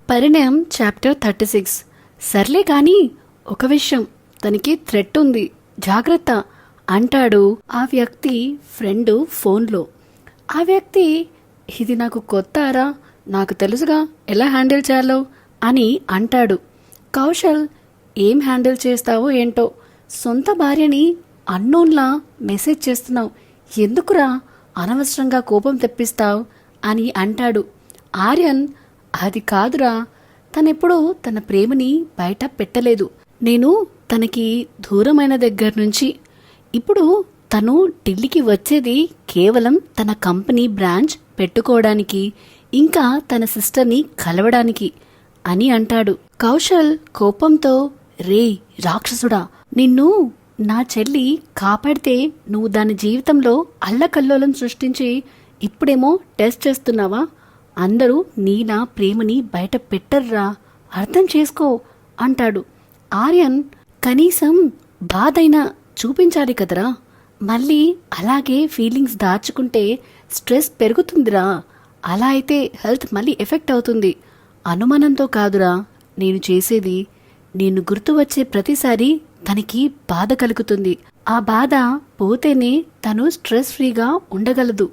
పరిణయం chapter 36. సర్లే కానీ ఒక విషయం, తనకి థ్రెట్ ఉంది, జాగ్రత్త అంటాడు ఆ వ్యక్తి ఫ్రెండ్ ఫోన్లో. ఆ వ్యక్తి, ఇది నాకు కొత్తారా, నాకు తెలుసుగా ఎలా హ్యాండిల్ చేయాలో అని అంటాడు. కౌశల్, ఏం హ్యాండిల్ చేస్తావో ఏంటో, సొంత భార్యని అన్నోన్లా మెసేజ్ చేస్తున్నావు, ఎందుకురా అనవసరంగా కోపం తెప్పిస్తావు అని అంటాడు. ఆర్యన్, అది కాదురా, తనెప్పుడు తన ప్రేమని బయట పెట్టలేదు. నేను తనకి దూరమైన దగ్గర నుంచి ఇప్పుడు తను ఢిల్లీకి వచ్చేది కేవలం తన కంపెనీ బ్రాంచ్ పెట్టుకోవడానికి, ఇంకా తన సిస్టర్ని కలవడానికి అని అంటాడు. కౌశల్ కోపంతో, రే రాక్షసుడా, నిన్ను నా చెల్లి కాపాడితే నువ్వు దాని జీవితంలో అల్లకల్లోలం సృష్టించి ఇప్పుడేమో టెస్ట్ చేస్తున్నావా? అందరూ నీలా ప్రేమని బయట పెట్టర్రా, అర్థం చేసుకో అంటాడు. ఆర్యన్, కనీసం బాధైనా చూపించాలి కదరా, మళ్ళీ అలాగే ఫీలింగ్స్ దాచుకుంటే స్ట్రెస్ పెరుగుతుందిరా, అలా అయితే హెల్త్ మళ్ళీ ఎఫెక్ట్ అవుతుంది. అనుమానంతో కాదురా నేను చేసేది, నేను గుర్తు వచ్చే ప్రతిసారి తనకి బాధ కలుగుతుంది. ఆ బాధ పోతేనే తను స్ట్రెస్ ఫ్రీగా ఉండగలదు,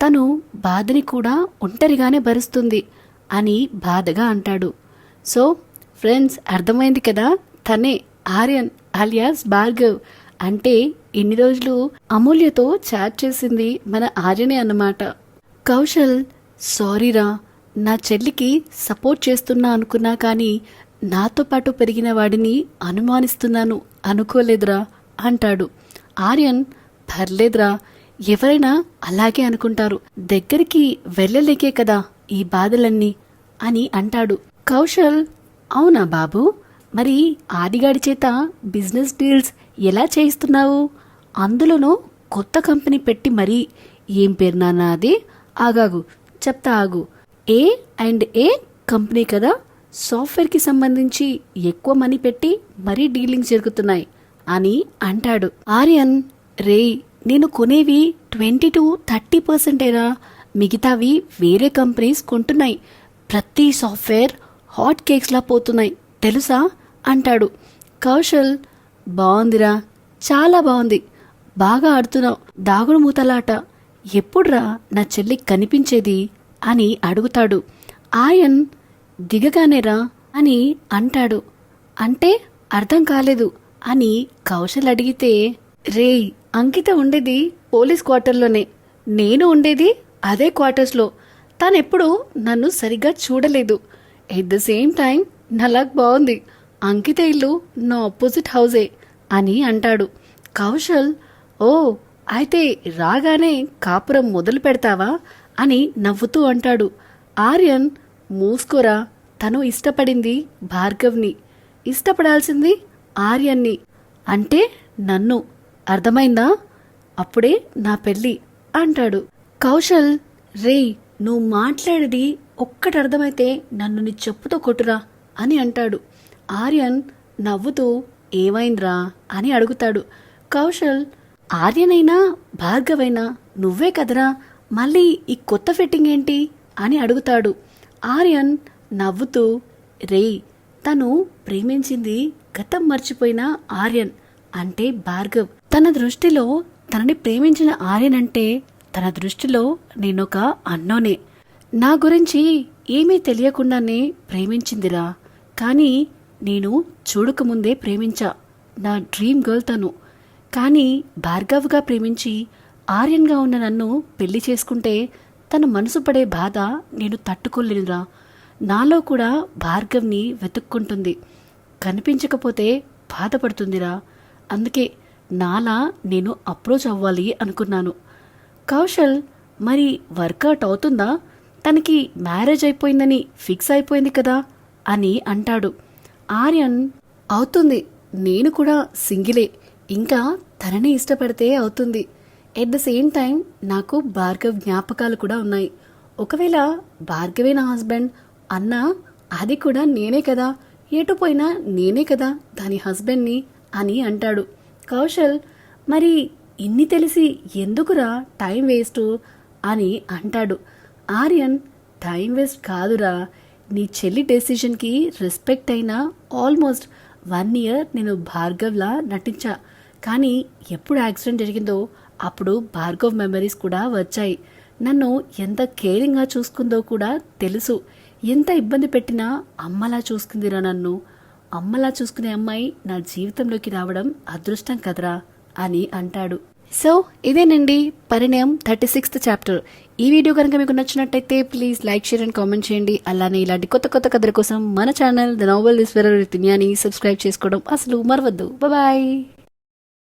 తను బాధని కూడా ఒంటరిగానే భరిస్తుంది అని బాధగా అంటాడు. సో ఫ్రెండ్స్, అర్థమైంది కదా, తనే ఆర్యన్ అలియాస్ భార్గవ్. అంటే ఇన్ని రోజులు అమూల్యతో చాట్ చేసింది మన ఆర్యనే అన్నమాట. కౌశల్, సారీరా, నా చెల్లికి సపోర్ట్ చేస్తున్నా అనుకున్నా కానీ నాతో పాటు పెరిగిన వాడిని అనుమానిస్తున్నాను అనుకోలేదురా అంటాడు. ఆర్యన్, పర్లేదురా, ఎవరైనా అలాగే అనుకుంటారు, దగ్గరికి వెళ్ళలేకే కదా ఈ బాధలన్నీ అని అంటాడు. కౌశల్, అవునా బాబు, మరి ఆదిగాడి చేత బిజినెస్ డీల్స్ ఎలా చేయిస్తున్నావు? అందులోనూ కొత్త కంపెనీ పెట్టి మరీ, ఏం పేరు నాన్న అది? ఆగాగు, చెప్తా ఆగు. A&A కంపెనీ కదా, సాఫ్ట్వేర్కి సంబంధించి ఎక్కువ మనీ పెట్టి మరీ డీలింగ్స్ జరుగుతున్నాయి అని అంటాడు. ఆర్యన్, రే, నేను కొనేవి 20-30%, మిగతావి వేరే కంపెనీస్ కొంటున్నాయి. ప్రతి సాఫ్ట్వేర్ హాట్ కేక్స్లా పోతున్నాయి తెలుసా అంటాడు. కౌశల్, బాగుందిరా, చాలా బాగుంది, బాగా ఆడుతున్నావు, దాగుడు మూతలాట, ఎప్పుడ్రా నా చెల్లి కనిపించేది అని అడుగుతాడు. ఆర్యన్, దిగగానేరా అని అంటాడు. అంటే అర్థం కాలేదు అని కౌశల్ అడిగితే, రే, అంకిత ఉండేది పోలీస్ క్వార్టర్లోనే, నేను ఉండేది అదే క్వార్టర్స్లో, తనెప్పుడు నన్ను సరిగ్గా చూడలేదు. ఎట్ ద సేమ్ టైం నా లక్ బాగుంది, అంకిత ఇల్లు నా ఆపోజిట్ హౌసే అని అంటాడు. కౌశల్, ఓ, అయితే రాగానే కాపురం మొదలు పెడతావా అని నవ్వుతూ అంటాడు. ఆర్యన్, మూసుకోరా, తను ఇష్టపడింది భార్గవ్ని, ఇష్టపడాల్సింది ఆర్యన్ని, అంటే నన్ను, అర్థమైందా? అప్పుడే నా పెళ్ళి అంటాడు. కౌశల్, రే, నువ్వు మాట్లాడేది ఒక్కటి అర్థమైతే నన్ను నీ చెప్పుతో కొట్టురా అని అంటాడు. ఆర్యన్ నవ్వుతూ, ఏమైందిరా అని అడుగుతాడు. కౌశల్, ఆర్యనైనా భార్గవైనా నువ్వే కదరా, మళ్ళీ ఈ కొత్త ఫిట్టింగ్ ఏంటి అని అడుగుతాడు. ఆర్యన్ నవ్వుతూ, రే, తను ప్రేమించింది గతం మర్చిపోయిన ఆర్యన్, అంటే భార్గవ్. తన దృష్టిలో తనని ప్రేమించిన ఆర్యన్ అంటే తన దృష్టిలో నేనొక అన్నోనే. నా గురించి ఏమీ తెలియకుండానే ప్రేమించిందిరా, కానీ నేను చూడకముందే ప్రేమించా. నా డ్రీమ్ గర్ల్ తను. కానీ భార్గవ్గా ప్రేమించి ఆర్యన్గా ఉన్న నన్ను పెళ్లి చేసుకుంటే తన మనసు పడే బాధ నేను తట్టుకోలేనురా. నాలో కూడా భార్గవ్ని వెతుక్కుంటుంది, కనిపించకపోతే బాధపడుతుందిరా. అందుకే నాలా నేను అప్రోచ్ అవ్వాలి అనుకున్నాను. కౌశల్, మరి వర్కౌట్ అవుతుందా? తనకి మ్యారేజ్ అయిపోయిందని ఫిక్స్ అయిపోయింది కదా అని అంటాడు. ఆర్యన్, అవుతుంది, నేను కూడా సింగిలే, ఇంకా తనని ఇష్టపడితే అవుతుంది. ఎట్ ద సేమ్ టైం నాకు భార్గవ్ జ్ఞాపకాలు కూడా ఉన్నాయి. ఒకవేళ భార్గవే నా హస్బెండ్ అన్నా అది కూడా నేనే కదా, ఎటు పోయినా నేనే కదా దాని హస్బెండ్ని అని అంటాడు. కౌశల్, మరి ఇన్ని తెలిసి ఎందుకురా టైం వేస్ట్ అని అంటాడు. ఆర్యన్, టైం వేస్ట్ కాదురా, నీ చెల్లి డెసిషన్కి రెస్పెక్ట్ అయినా ఆల్మోస్ట్ 1 year నేను భార్గవ్లా నటించా. కానీ ఎప్పుడు యాక్సిడెంట్ జరిగిందో అప్పుడు భార్గవ్ మెమరీస్ కూడా వచ్చాయి. నన్ను ఎంత కేరింగ్గా చూసుకుందో కూడా తెలుసు. ఎంత ఇబ్బంది పెట్టినా అమ్మలా చూసుకుందిరా నన్ను. అమ్మలా చూసుకునే అమ్మాయి నా జీవితంలోకి రావడం అదృష్టం కదరా అని అంటాడు. సో ఇదేనండి పరిణయం 36th చాప్టర్. ఈ వీడియో కనుక మీకు నచ్చినట్టయితే please like, share and comment చేయండి. అలానే ఇలాంటి కొత్త కొత్త కథల కోసం మన channel the novel is very రితిన్యాని సబ్స్క్రైబ్ చేసుకోవడం అసలు మరవద్దు. బాయ్.